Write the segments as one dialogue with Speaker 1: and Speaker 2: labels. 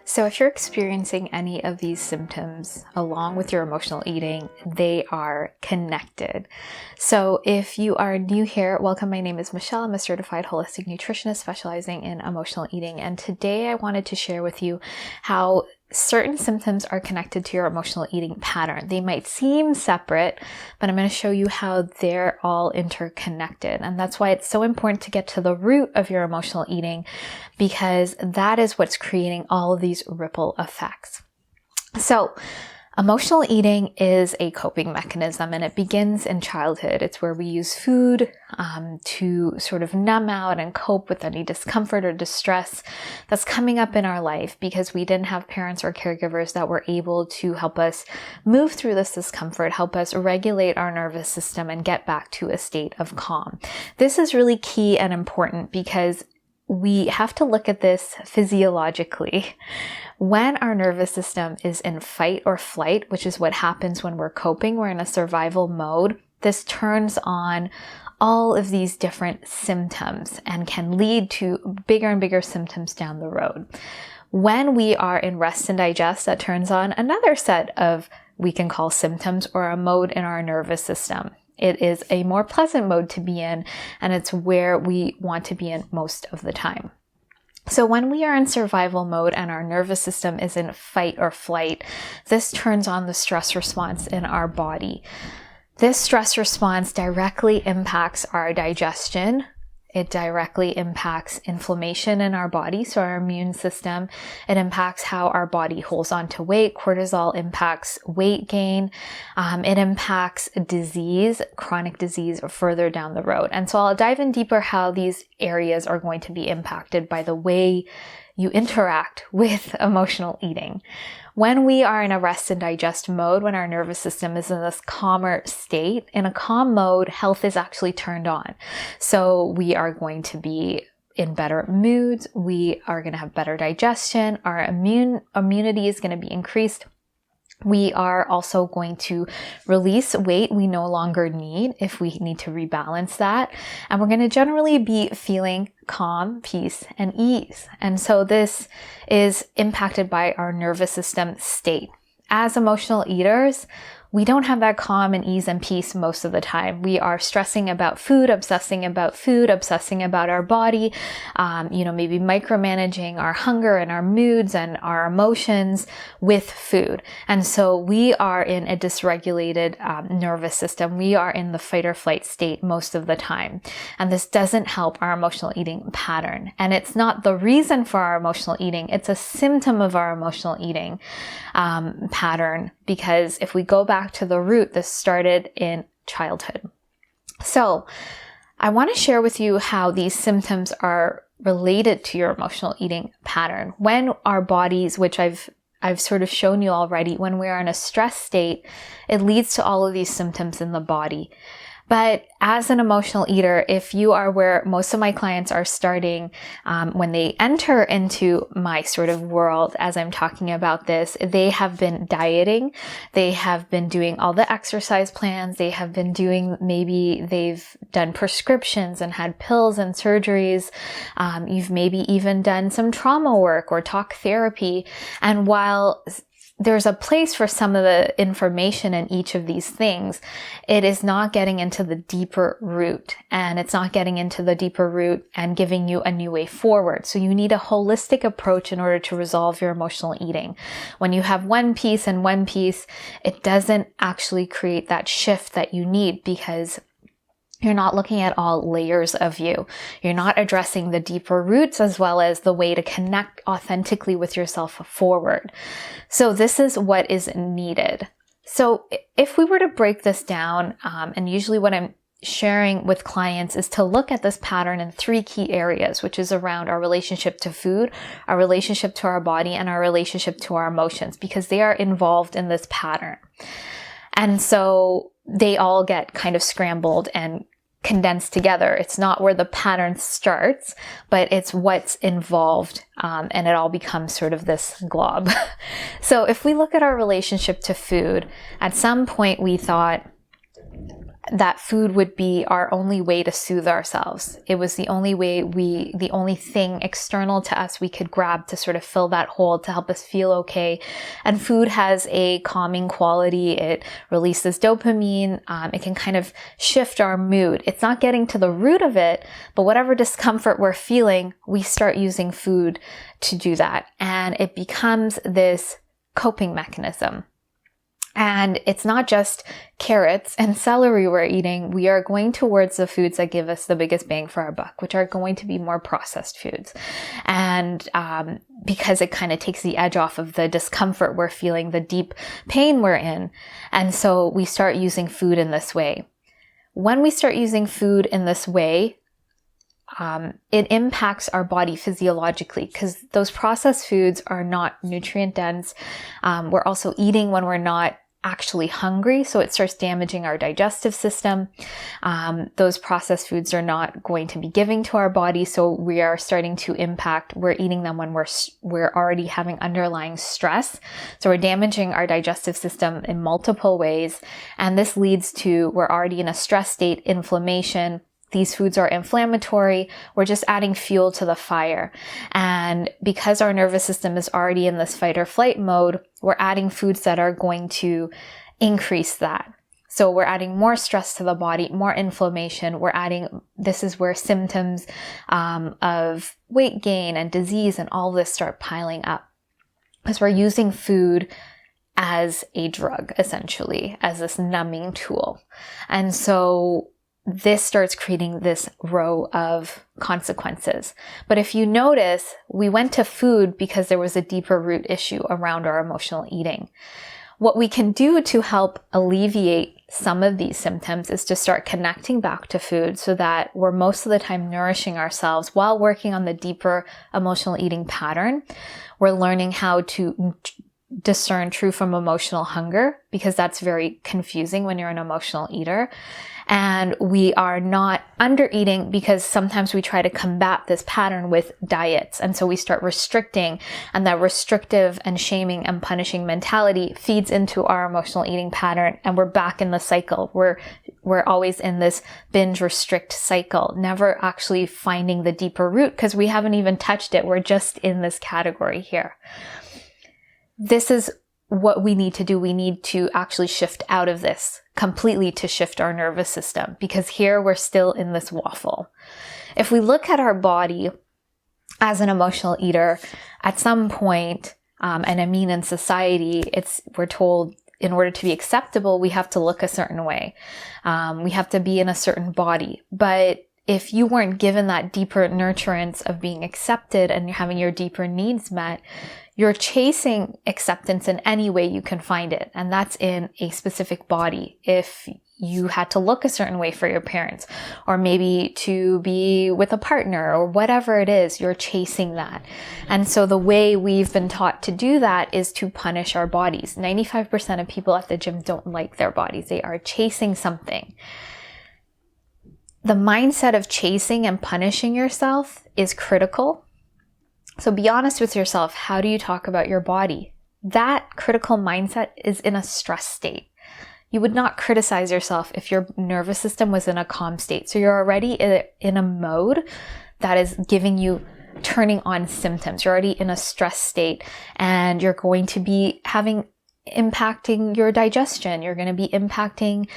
Speaker 1: So if you're experiencing any of these symptoms along with your emotional eating, they are connected. So if you are new here, welcome. My name is Michelle. I'm a certified holistic nutritionist specializing in emotional eating. And today I wanted to share with you how certain symptoms are connected to your emotional eating pattern. They might seem separate, but I'm going to show you how they're all interconnected. And that's why it's so important to get to the root of your emotional eating, because that is what's creating all of these ripple effects. So emotional eating is a coping mechanism, and it begins in childhood. It's where we use food to sort of numb out and cope with any discomfort or distress that's coming up in our life, because we didn't have parents or caregivers that were able to help us move through this discomfort, help us regulate our nervous system and get back to a state of calm. This is really key and important because we have to look at this physiologically. When our nervous system is in fight or flight, which is what happens when we're coping, we're in a survival mode, this turns on all of these different symptoms and can lead to bigger and bigger symptoms down the road. When we are in rest and digest, that turns on another set of, we can call symptoms, or a mode in our nervous system. It is a more pleasant mode to be in, and it's where we want to be in most of the time. So when we are in survival mode and our nervous system is in fight or flight, this turns on the stress response in our body. This stress response directly impacts our digestion. It directly impacts inflammation in our body, so our immune system. It impacts how our body holds on to weight. Cortisol impacts weight gain. It impacts disease, chronic disease, further down the road. And so I'll dive in deeper how these areas are going to be impacted by the way you interact with emotional eating. When we are in a rest and digest mode, when our nervous system is in this calmer state, in a calm mode, health is actually turned on. So we are going to be in better moods. We are going to have better digestion. Our immunity is going to be increased. We are also going to release weight we no longer need if we need to rebalance that. And we're going to generally be feeling calm, peace, and ease. And so this is impacted by our nervous system state. As emotional eaters, we don't have that calm and ease and peace most of the time. We are stressing about food, obsessing about our body, maybe micromanaging our hunger and our moods and our emotions with food. And so we are in a dysregulated nervous system. We are in the fight or flight state most of the time. And this doesn't help our emotional eating pattern. And it's not the reason for our emotional eating. It's a symptom of our emotional eating pattern, because if we go back to the root, this started in childhood. So I want to share with you how these symptoms are related to your emotional eating pattern. When our bodies, which I've sort of shown you already, when we are in a stress state, it leads to all of these symptoms in the body. But as an emotional eater, if you are where most of my clients are starting, when they enter into my sort of world, as I'm talking about this, they have been dieting. They have been doing all the exercise plans. They have been doing, maybe they've done prescriptions and had pills and surgeries. You've maybe even done some trauma work or talk therapy. And while there's a place for some of the information in each of these things, it is not getting into the deeper root, and it's not getting into the deeper root and giving you a new way forward. So you need a holistic approach in order to resolve your emotional eating. When you have one piece and one piece, it doesn't actually create that shift that you need, because you're not looking at all layers of you. You're not addressing the deeper roots as well as the way to connect authentically with yourself forward. So this is what is needed. So if we were to break this down, and usually what I'm sharing with clients is to look at this pattern in 3 key areas, which is around our relationship to food, our relationship to our body, and our relationship to our emotions, because they are involved in this pattern. And so they all get kind of scrambled and condensed together. It's not where the pattern starts, but it's what's involved, and it all becomes sort of this glob. So if we look at our relationship to food, at some point we thought, that food would be our only way to soothe ourselves. It was the only way the only thing external to us we could grab to sort of fill that hole, to help us feel okay. And food has a calming quality. It releases dopamine. It can kind of shift our mood. It's not getting to the root of it, but whatever discomfort we're feeling, we start using food to do that. And it becomes this coping mechanism. And it's not just carrots and celery we're eating. We are going towards the foods that give us the biggest bang for our buck, which are going to be more processed foods. And because it kind of takes the edge off of the discomfort we're feeling, the deep pain we're in. And so we start using food in this way. When we start using food in this way, it impacts our body physiologically, because those processed foods are not nutrient dense. We're also eating when we're not actually hungry, so it starts damaging our digestive system. Those processed foods are not going to be giving to our body, so we are starting to impact. We're eating them when we're already having underlying stress, so we're damaging our digestive system in multiple ways, and this leads to, we're already in a stress state, inflammation. These foods are inflammatory. We're just adding fuel to the fire. And because our nervous system is already in this fight or flight mode, we're adding foods that are going to increase that. So we're adding more stress to the body, more inflammation. This is where symptoms of weight gain and disease and all this start piling up. Because we're using food as a drug, essentially, as this numbing tool. And so this starts creating this row of consequences. But if you notice, we went to food because there was a deeper root issue around our emotional eating. What we can do to help alleviate some of these symptoms is to start connecting back to food, so that we're most of the time nourishing ourselves while working on the deeper emotional eating pattern. We're learning how to discern true from emotional hunger, because that's very confusing when you're an emotional eater. And we are not under eating, because sometimes we try to combat this pattern with diets. And so we start restricting, and that restrictive and shaming and punishing mentality feeds into our emotional eating pattern. And we're back in the cycle. We're always in this binge restrict cycle, never actually finding the deeper root, because we haven't even touched it. We're just in this category here. This is what we need to do. We need to actually shift out of this completely, to shift our nervous system, because here we're still in this waffle. If we look at our body as an emotional eater, at some point, and I mean in society, we're told in order to be acceptable, we have to look a certain way. We have to be in a certain body. But if you weren't given that deeper nurturance of being accepted and having your deeper needs met, you're chasing acceptance in any way you can find it. And that's in a specific body. If you had to look a certain way for your parents, or maybe to be with a partner, or whatever it is, you're chasing that. And so the way we've been taught to do that is to punish our bodies. 95% of people at the gym don't like their bodies. They are chasing something. The mindset of chasing and punishing yourself is critical. So be honest with yourself. How do you talk about your body? That critical mindset is in a stress state. You would not criticize yourself if your nervous system was in a calm state. So you're already in a mode that is giving you, turning on symptoms. You're already in a stress state, and you're going to be impacting your digestion. You're going to be impacting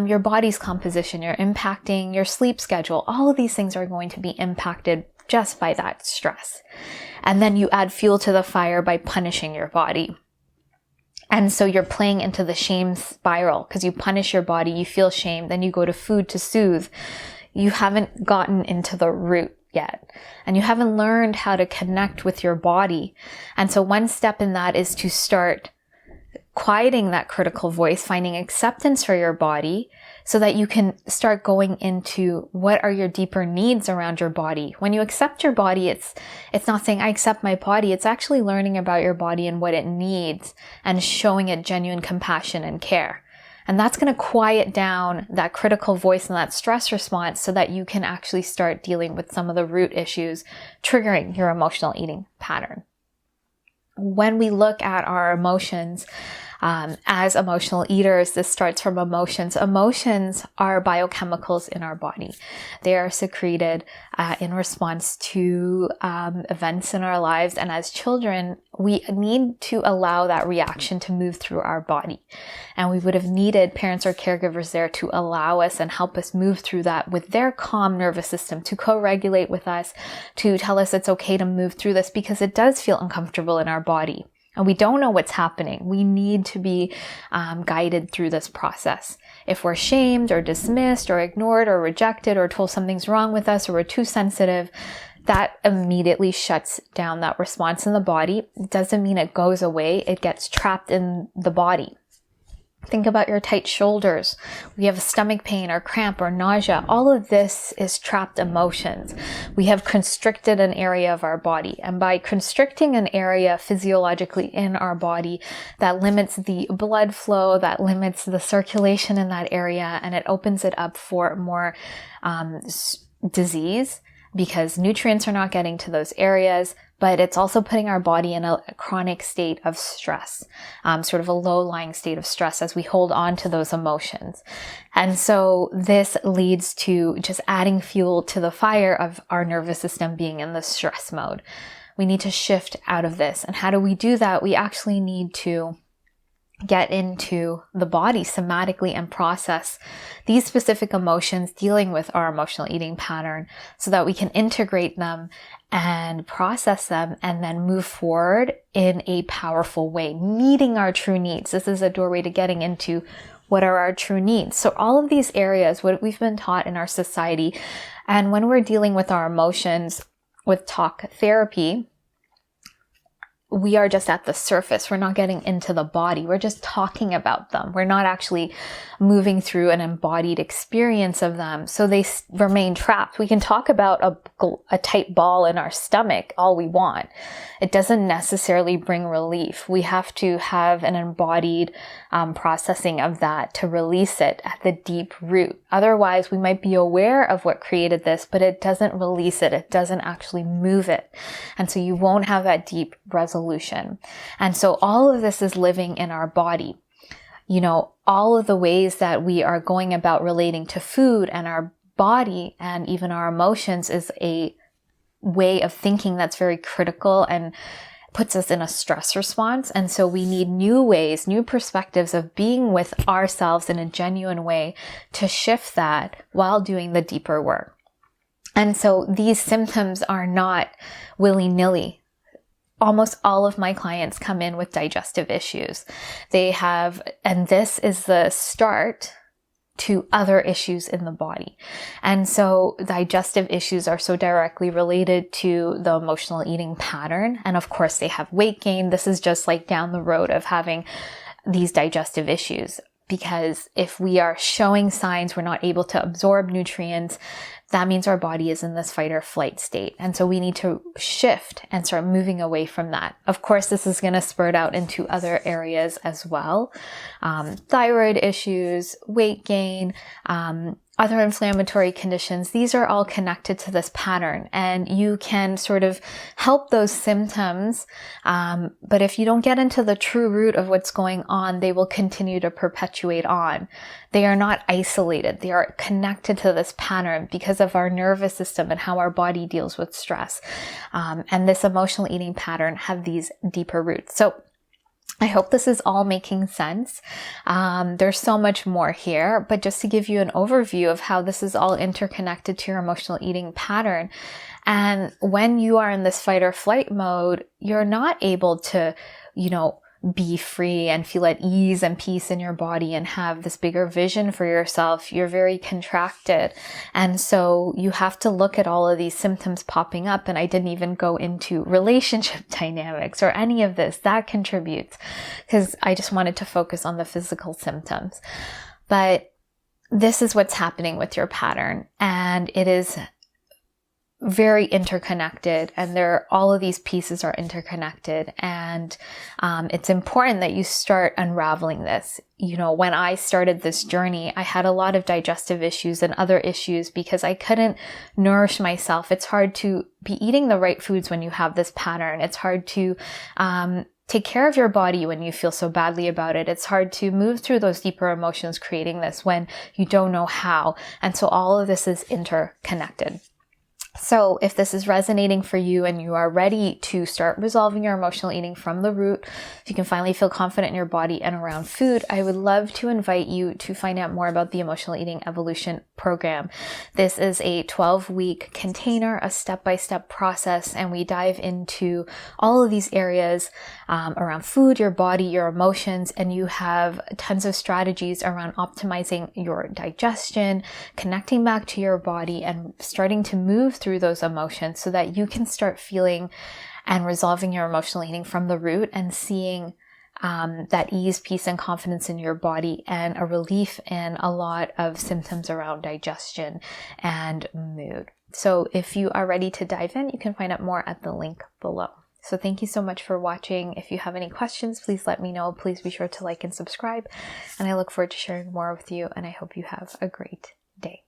Speaker 1: your body's composition. You're impacting your sleep schedule. All of these things are going to be impacted just by that stress. And then you add fuel to the fire by punishing your body. And so you're playing into the shame spiral, because you punish your body, you feel shame, then you go to food to soothe. You haven't gotten into the root yet, and you haven't learned how to connect with your body. And so one step in that is to start quieting that critical voice, finding acceptance for your body, so that you can start going into what are your deeper needs around your body. When you accept your body, it's not saying I accept my body. It's actually learning about your body and what it needs, and showing it genuine compassion and care. And that's going to quiet down that critical voice and that stress response, so that you can actually start dealing with some of the root issues triggering your emotional eating pattern. When we look at our emotions, As emotional eaters, this starts from emotions. Emotions are biochemicals in our body. They are secreted in response to events in our lives. And as children, we need to allow that reaction to move through our body. And we would have needed parents or caregivers there to allow us and help us move through that with their calm nervous system, to co-regulate with us, to tell us it's okay to move through this because it does feel uncomfortable in our body. And we don't know what's happening. We need to be guided through this process. If we're shamed or dismissed or ignored or rejected or told something's wrong with us or we're too sensitive, that immediately shuts down that response in the body. It doesn't mean it goes away. It gets trapped in the body. Think about your tight shoulders. We have a stomach pain or cramp or nausea. All of this is trapped emotions. We have constricted an area of our body. And by constricting an area physiologically in our body, that limits the blood flow, that limits the circulation in that area, and it opens it up for more disease because nutrients are not getting to those areas. But it's also putting our body in a chronic state of stress, sort of a low-lying state of stress as we hold on to those emotions. And so this leads to just adding fuel to the fire of our nervous system being in the stress mode. We need to shift out of this. And how do we do that? We actually need to get into the body somatically and process these specific emotions dealing with our emotional eating pattern so that we can integrate them and process them and then move forward in a powerful way, meeting our true needs. This is a doorway to getting into what are our true needs. So all of these areas, what we've been taught in our society, and when we're dealing with our emotions with talk therapy, we are just at the surface. We're not getting into the body. We're just talking about them. We're not actually moving through an embodied experience of them. So they remain trapped. We can talk about a tight ball in our stomach all we want. It doesn't necessarily bring relief. We have to have an embodied processing of that to release it at the deep root. Otherwise, we might be aware of what created this, but it doesn't release it. It doesn't actually move it. And so you won't have that deep resolution. And so all of this is living in our body. You know, all of the ways that we are going about relating to food and our body and even our emotions is a way of thinking that's very critical and puts us in a stress response. And so we need new ways, new perspectives of being with ourselves in a genuine way to shift that while doing the deeper work. And so these symptoms are not willy-nilly. Almost all of my clients come in with digestive issues. They have, and this is the start to other issues in the body. And so digestive issues are so directly related to the emotional eating pattern. And of course they have weight gain. This is just like down the road of having these digestive issues. Because if we are showing signs we're not able to absorb nutrients, that means our body is in this fight or flight state. And so we need to shift and start moving away from that. Of course, this is going to spurt out into other areas as well. Thyroid issues, weight gain, other inflammatory conditions. These are all connected to this pattern, and you can sort of help those symptoms. But if you don't get into the true root of what's going on, they will continue to perpetuate on. They are not isolated. They are connected to this pattern because of our nervous system and how our body deals with stress. And this emotional eating pattern have these deeper roots. So I hope this is all making sense. There's so much more here, but just to give you an overview of how this is all interconnected to your emotional eating pattern. And when you are in this fight or flight mode, you're not able to, be free and feel at ease and peace in your body and have this bigger vision for yourself. You're very contracted. And so you have to look at all of these symptoms popping up. And I didn't even go into relationship dynamics or any of this. That contributes because I just wanted to focus on the physical symptoms. But this is what's happening with your pattern. And it is very interconnected, and all of these pieces are interconnected, and it's important that you start unraveling this. When I started this journey, I had a lot of digestive issues and other issues because I couldn't nourish myself. It's hard to be eating the right foods when you have this pattern. It's hard to take care of your body when you feel so badly about it. It's hard to move through those deeper emotions creating this when you don't know how. And so all of this is interconnected. So if this is resonating for you and you are ready to start resolving your emotional eating from the root, if you can finally feel confident in your body and around food, I would love to invite you to find out more about the Emotional Eating Evolution Program. This is a 12-week container, a step-by-step process, and we dive into all of these areas around food, your body, your emotions, and you have tons of strategies around optimizing your digestion, connecting back to your body, and starting to move through those emotions so that you can start feeling and resolving your emotional eating from the root and seeing that ease, peace, and confidence in your body and a relief in a lot of symptoms around digestion and mood. So if you are ready to dive in, you can find out more at the link below. So thank you so much for watching. If you have any questions, please let me know. Please be sure to like and subscribe. And I look forward to sharing more with you, and I hope you have a great day.